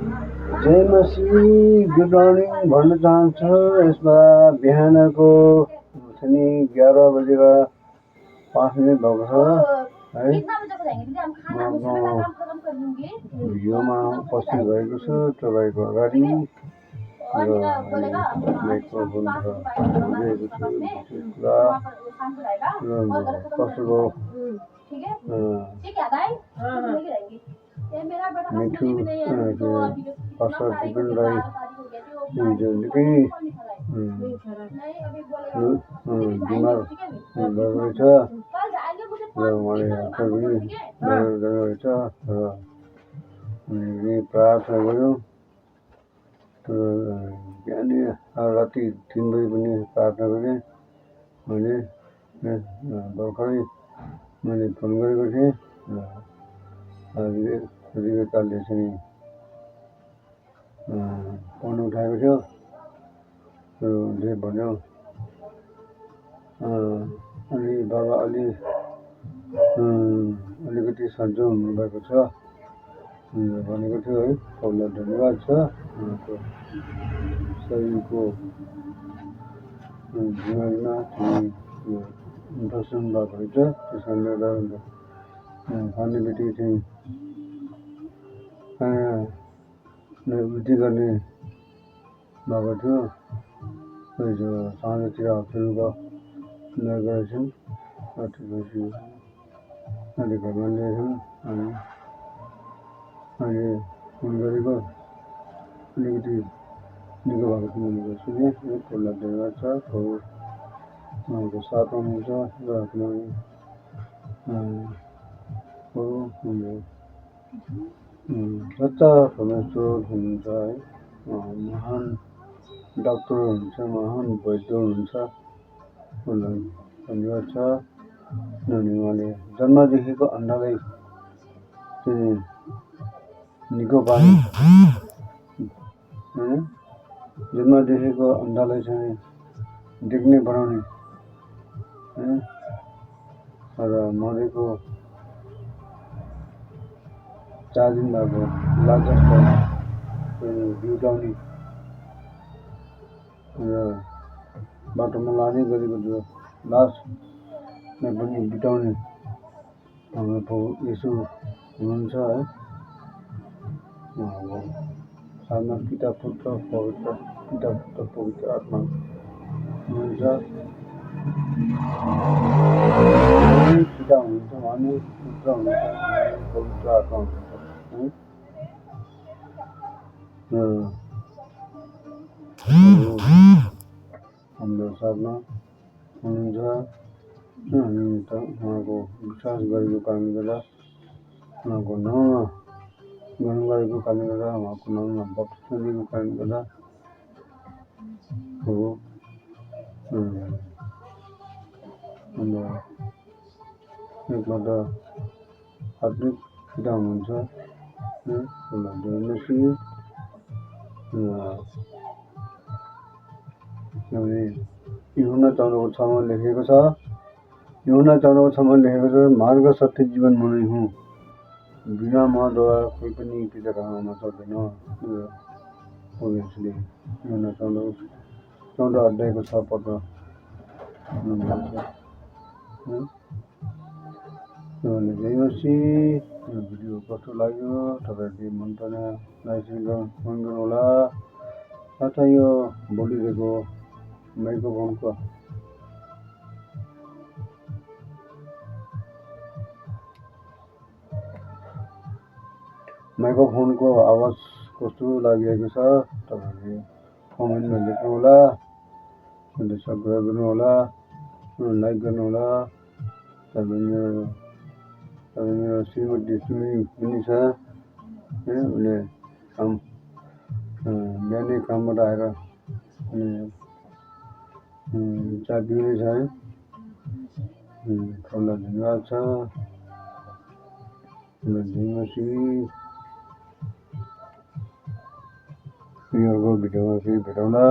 जय मसी good morning भन्न चाहन्छु। यसमा बिहानको नि 11 बजेर 5 मिनट भएको छ है। भिडियोमा उपस्थित भएको छु तपाईँको अगाडि र माइक्रोफोन कसैको मिठो कसर टिफिन राई निकै बिमार भएको रहेछ र उहाँले हतार पनि रहेछ र हामीले प्रार्थना गऱ्यौँ। बिहानै राति 3 बजी पनि प्रार्थना गरेँ। मैले भर्खरै मैले फोन गरेको थिएँ रिवेकाले चाहिँ फोन उठाएको थियो र उनले भन्यो अलि बाबा अलिकति सन्चो हुनुभएको छ भनेको थियो है। तपाईँलाई धन्यवाद छ। उहाँको शरीरको बिमारीमा इन्फेक्सन भएको रहेछ। त्यस कारणले गर्दा खाने बित्तिकै चाहिँ उल्टी गर्ने भएको थियो। साँझतिर हस्पिटलको गएका छन्। त्यसपछि अहिले घरमा ल्याएछन्। अहिले फोन गरेको अलिकति निको भएको थियो भनेको सुने। त्यसलाई धन्यवाद छ। उहाँको साथमा हुनुहुन्छ र सच्चा परमेश्वर हुनुहुन्छ है। महान डाक्टर हुनुहुन्छ, महान वैद्य हुनुहुन्छ। उसलाई धन्यवाद छ। किनभने उहाँले जन्मदेखिको अन्धालाई चाहिँ निको पार्ने, जन्मदेखिको अन्धालाई चाहिँ देख्ने बनाउने र मरेको 4 दिन भएको लाजरसलाई बिउताउने र बाटोमा लाने गरेको जो लासलाई पनि बिताउने हाम्रो प्रभु येशू हुनुहुन्छ है। साथमा पिता पुत्र पवित्र आत्मा हुनुहुन्छ। पिता हुनुहुन्छ भने पुत्र हुनुहुन्छ, पवित्र आत्मा हुनुहुन्छ है। हाम्रो साथमा हुनुहुन्छ। हामी उहाँको विश्वास गरेको कारणले गर्दा, उहाँको नाउँमा ग्रहण गरेको कारणले गर्दा, उहाँको नाउँमा बप्तिस्मा दिएको कारणले गर्दा हो। हाम्रो एकमात्र आत्मिक पिता हुनुहुन्छ। यूहन्ना 14:6 लेखेको छ। यूहन्ना 14:6 लेखेको छ, मार्ग सत्य जीवन म नै हुँ। बिना मद्वारा कोही पनि पिता कहाँ आउन सक्दैन। यूहन्ना 14 अध्यायको 6 पदमा जय मसीह। भिडियो कस्तो लाग्यो तपाईँहरूले मन पर्ने लाइक गर्नुहोला। साथै यो बोलिरहेको माइक्रोफोनको आवाज कस्तो लागिरहेको छ तपाईँहरूले कमेन्टमा लेख्नुहोला। सब्सक्राइब गर्नुहोला, लाइक गर्नुहोला। मेरो श्रीमती पनि छ। उसले बिहानै कामबाट आएर चिया पिउने छ है। तपाईँलाई धन्यवाद छ। जय मसीह। अर्को भिडियोमा फेरि भेटौँला।